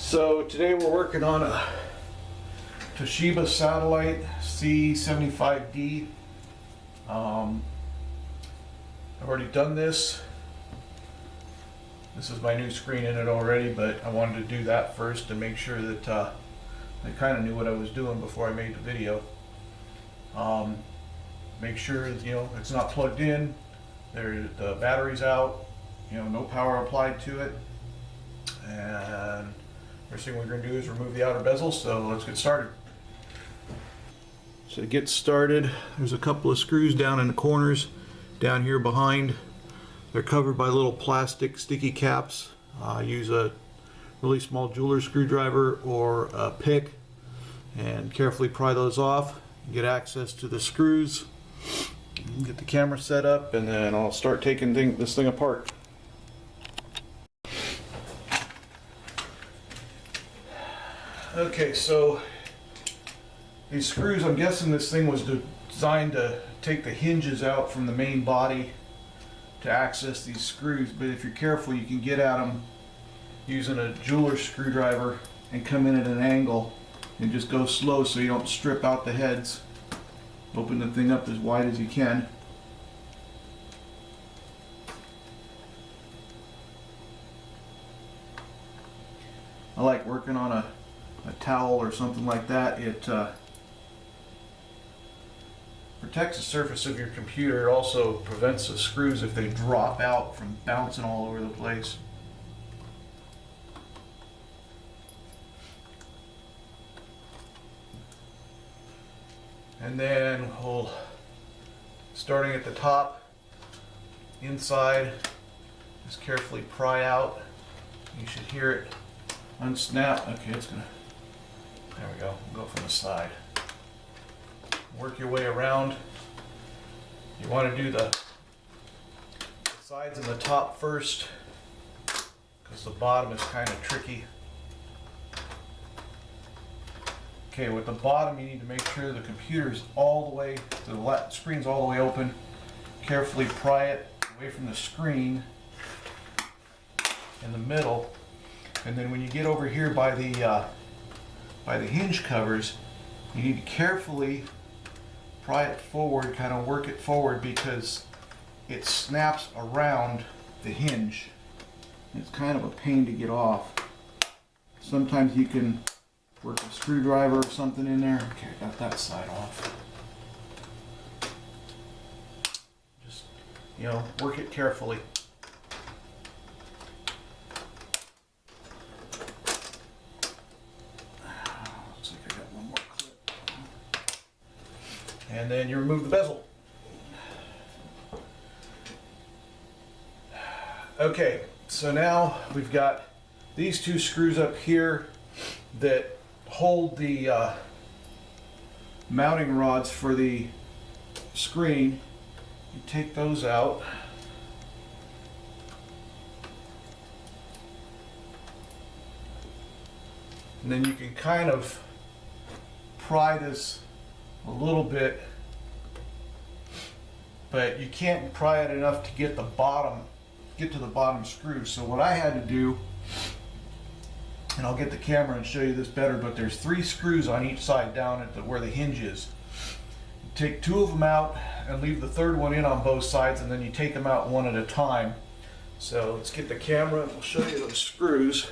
So today we're working on a Toshiba Satellite C75D. I've already done this. This is my new screen in it already, but I wanted to do that first to make sure that I kind of knew what I was doing before I made the video. Make sure it's not plugged in. The battery's out. No power applied to it. And first thing we're going to do is remove the outer bezel, so let's get started. So to get started, there's a couple of screws down in the corners, down here behind. They're covered by little plastic sticky caps. Use a really small jeweler's screwdriver or a pick and carefully pry those off. Get access to the screws, get the camera set up, and then I'll start taking this thing apart. Okay, so these screws, I'm guessing this thing was designed to take the hinges out from the main body to access these screws, but if you're careful you can get at them using a jeweler's screwdriver and come in at an angle and just go slow so you don't strip out the heads. Open the thing up as wide as you can. I like working on a towel or something like that. It protects the surface of your computer. It also prevents the screws, if they drop out, from bouncing all over the place. And then we'll, starting at the top, inside, just carefully pry out. You should hear it unsnap. Okay, it's gonna, there we go. We'll go from the side. Work your way around. You want to do the sides and the top first, because the bottom is kind of tricky. Okay, with the bottom you need to make sure the computer's all the way, the screen's all the way open. Carefully pry it away from the screen in the middle, and then when you get over here by the hinge covers, you need to carefully pry it forward, kind of work it forward, because it snaps around the hinge. It's kind of a pain to get off. Sometimes you can work a screwdriver or something in there. Okay, I got that side off. Just, work it carefully. Looks like I got one more clip. And then you remove the bezel. Okay, so now we've got these two screws up here that hold the mounting rods for the screen. You take those out. And then you can kind of pry this a little bit, but you can't pry it enough to get to the bottom screw. So what I had to do, and I'll get the camera and show you this better, but there's 3 screws on each side down at where the hinge is. You take 2 of them out and leave the 3rd one in on both sides, and then you take them out one at a time. So let's get the camera and we'll show you those screws.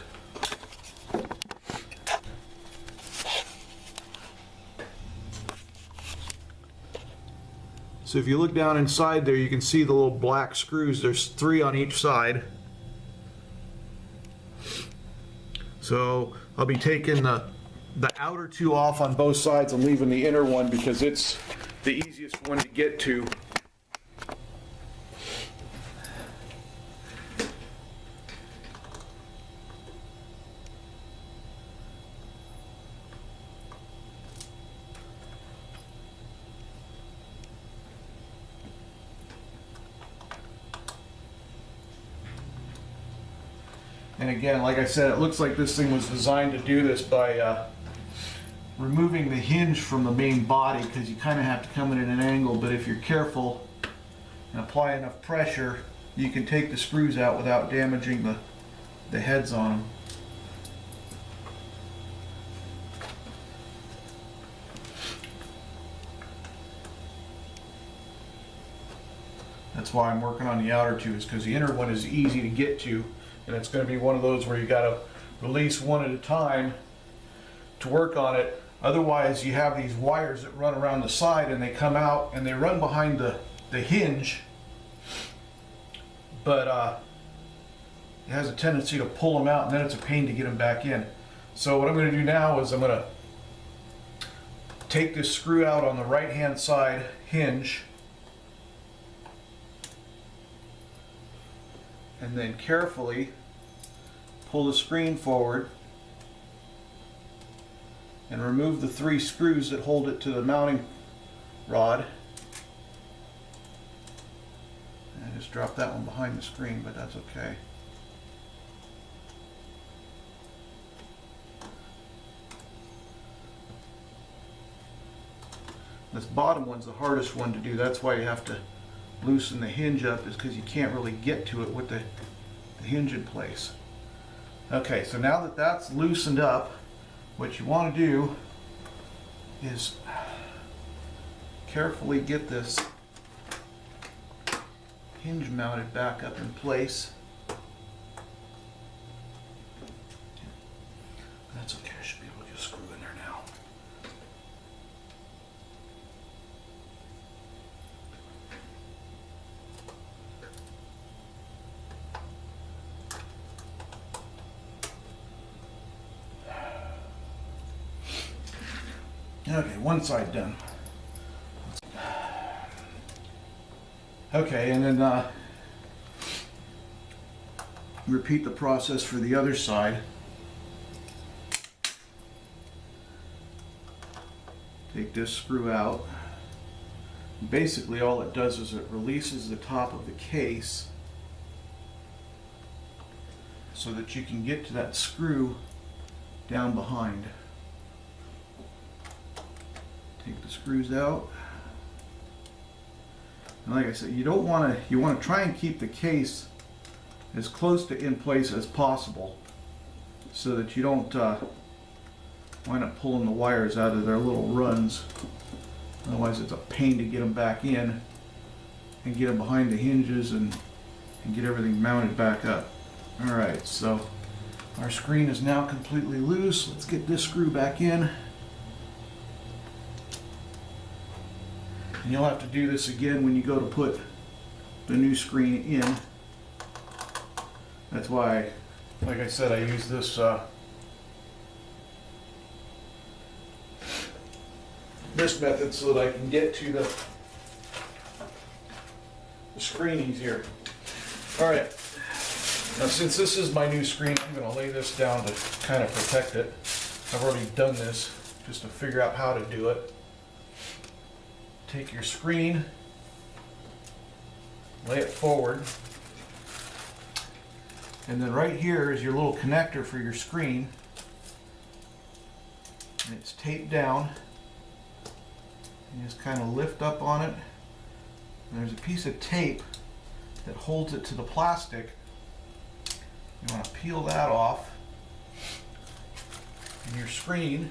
So if you look down inside there, you can see the little black screws. There's 3 on each side. So I'll be taking the outer 2 off on both sides and leaving the inner one because it's the easiest one to get to. And again, like I said, it looks like this thing was designed to do this by removing the hinge from the main body, because you kind of have to come in at an angle, but if you're careful and apply enough pressure, you can take the screws out without damaging the heads on them. That's why I'm working on the outer two, is because the inner one is easy to get to, and it's going to be one of those where you got to release one at a time to work on it. Otherwise, you have these wires that run around the side and they come out and they run behind the hinge, but it has a tendency to pull them out, and then it's a pain to get them back in. So what I'm going to do now is I'm going to take this screw out on the right hand side hinge, and then carefully pull the screen forward and remove the 3 screws that hold it to the mounting rod. And I just dropped that one behind the screen, but that's okay. This bottom one's the hardest one to do. That's why you have to loosen the hinge up, is because you can't really get to it with the hinge in place. Okay, so now that that's loosened up, what you want to do is carefully get this hinge mounted back up in place. That's okay, I should be able to get a screw in there now. Okay, one side done. Okay, and then repeat the process for the other side. Take this screw out. Basically all it does is it releases the top of the case so that you can get to that screw down behind. Take the screws out. And like I said, you want to try and keep the case as close to in place as possible so that you don't wind up pulling the wires out of their little runs. Otherwise it's a pain to get them back in and get them behind the hinges and get everything mounted back up. Alright, so our screen is now completely loose. Let's get this screw back in. And you'll have to do this again when you go to put the new screen in. That's why, like I said, I use this this method so that I can get to the screen easier. Alright, now since this is my new screen, I'm going to lay this down to kind of protect it. I've already done this just to figure out how to do it. Take your screen, lay it forward, and then right here is your little connector for your screen, and it's taped down. You just kind of lift up on it, and there's a piece of tape that holds it to the plastic. You want to peel that off, and your screen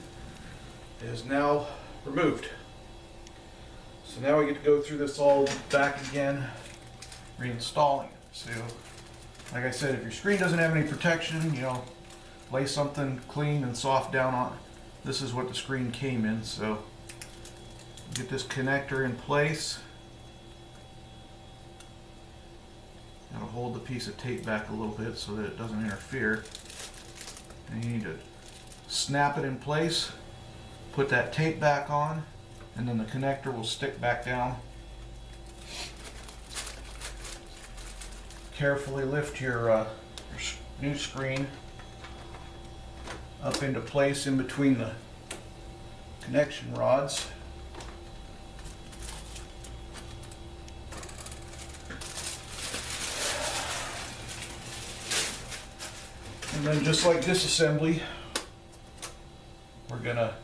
is now removed. So now we get to go through this all back again, reinstalling it. So, like I said, if your screen doesn't have any protection, you know, lay something clean and soft down on it. This is what the screen came in, so get this connector in place. That'll hold the piece of tape back a little bit so that it doesn't interfere. And you need to snap it in place, put that tape back on, and then the connector will stick back down. Carefully lift your new screen up into place in between the connection rods. And then just like this assembly, we're gonna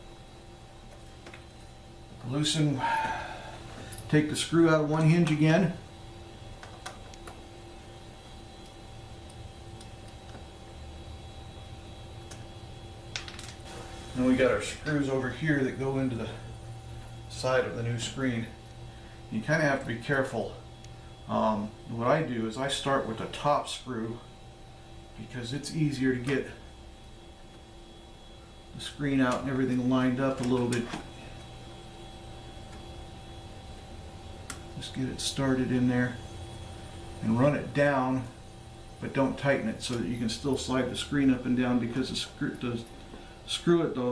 take the screw out of one hinge again. And we got our screws over here that go into the side of the new screen. You kind of have to be careful What I do is I start with the top screw because it's easier to get the screen out and everything lined up a little bit. Just get it started in there and run it down, but don't tighten it so that you can still slide the screen up and down, because the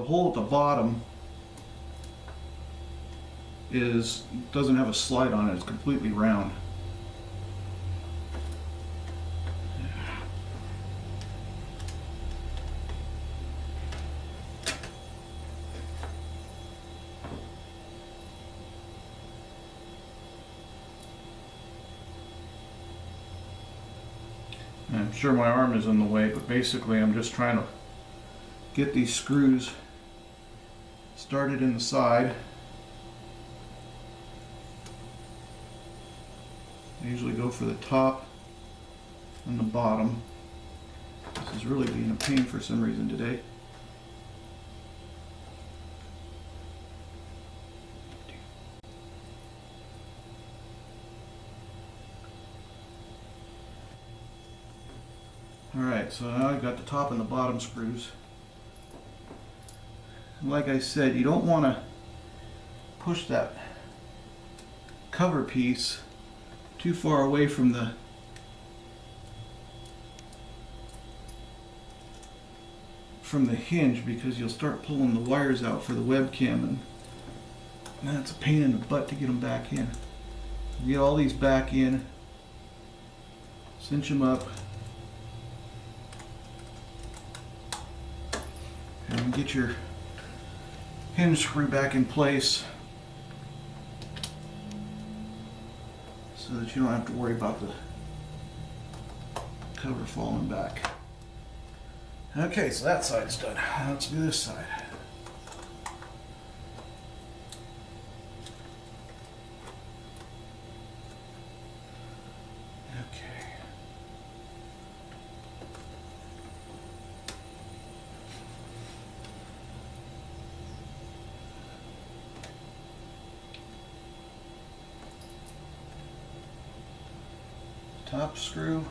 hole at the bottom doesn't have a slide on it. It's completely round. I'm sure my arm is in the way, but basically I'm just trying to get these screws started in the side. I usually go for the top and the bottom. This is really being a pain for some reason today. Alright, so now I've got the top and the bottom screws. And like I said, you don't want to push that cover piece too far away from the hinge, because you'll start pulling the wires out for the webcam, and that's a pain in the butt to get them back in. Get all these back in, cinch them up, and get your hinge screw back in place so that you don't have to worry about the cover falling back. Okay, so that side's done. Let's do this side. Okay. Top screw.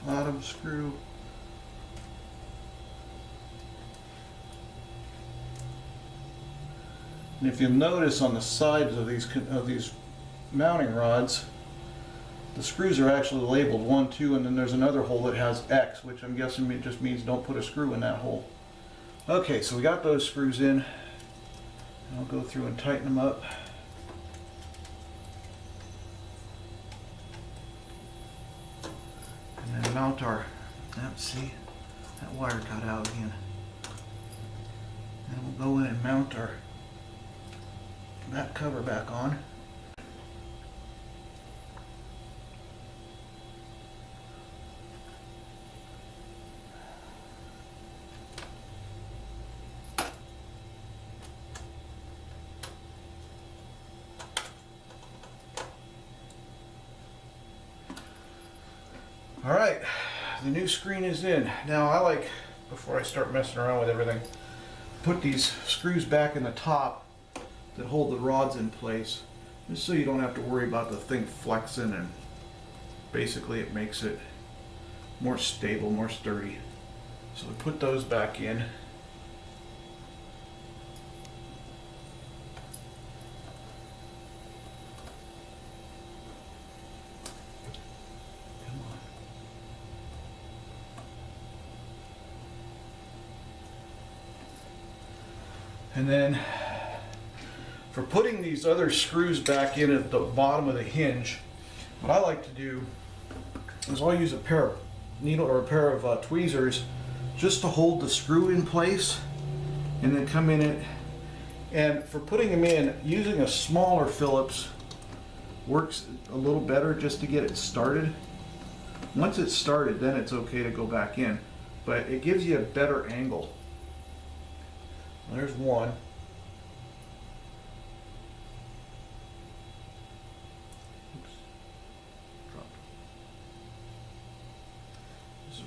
Bottom screw. And if you'll notice on the sides of these mounting rods, the screws are actually labeled 1, 2, and then there's another hole that has X, which I'm guessing it just means don't put a screw in that hole. Okay, so we got those screws in. I'll go through and tighten them up. And then mount our, see, that wire got out again. And we'll go in and mount our that cover back on. All right, the new screen is in. Now I like, before I start messing around with everything, put these screws back in the top that hold the rods in place, just so you don't have to worry about the thing flexing, and basically it makes it more stable, more sturdy. So we put those back in. Come on. And then for putting these other screws back in at the bottom of the hinge, what I like to do is I'll use a pair of a pair of tweezers just to hold the screw in place, and then come in it. And for putting them in, using a smaller Phillips works a little better just to get it started. Once it's started, then it's okay to go back in, but it gives you a better angle. There's one.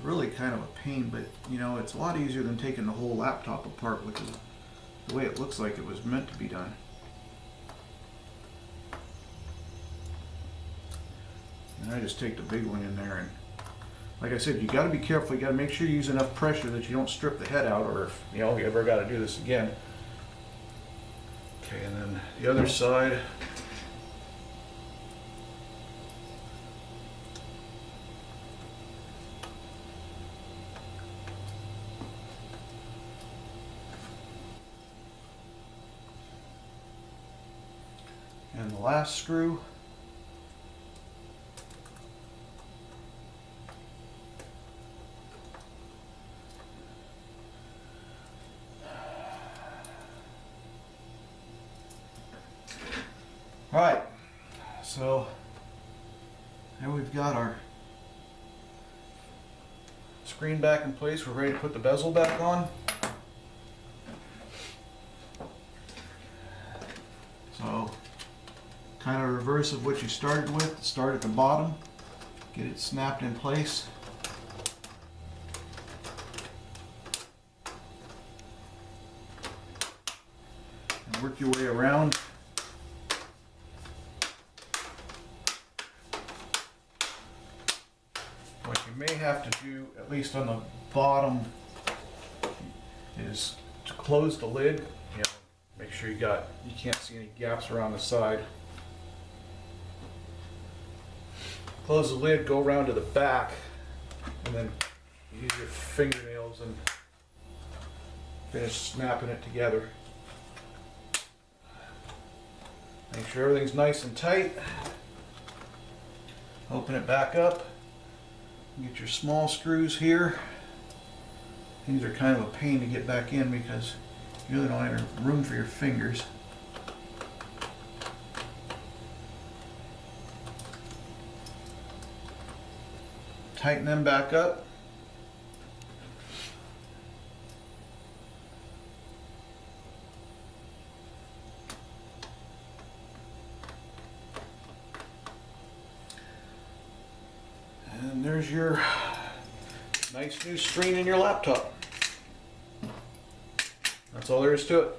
really kind of a pain, but you know, it's a lot easier than taking the whole laptop apart, which is the way it looks like it was meant to be done. And I just take the big one in there, and like I said, you got to be careful. You got to make sure you use enough pressure that you don't strip the head out, or if you know you ever got to do this again. Okay, and then the other side. And the last screw. All right, so now we've got our screen back in place. We're ready to put the bezel back on. So kind of reverse of what you started with. Start at the bottom, get it snapped in place. And work your way around. What you may have to do, at least on the bottom, is to close the lid. You know, make sure you can't see any gaps around the side. Close the lid, go around to the back, and then use your fingernails and finish snapping it together. Make sure everything's nice and tight. Open it back up. Get your small screws here. These are kind of a pain to get back in because you really don't have room for your fingers. Tighten them back up. And there's your nice new screen in your laptop. That's all there is to it.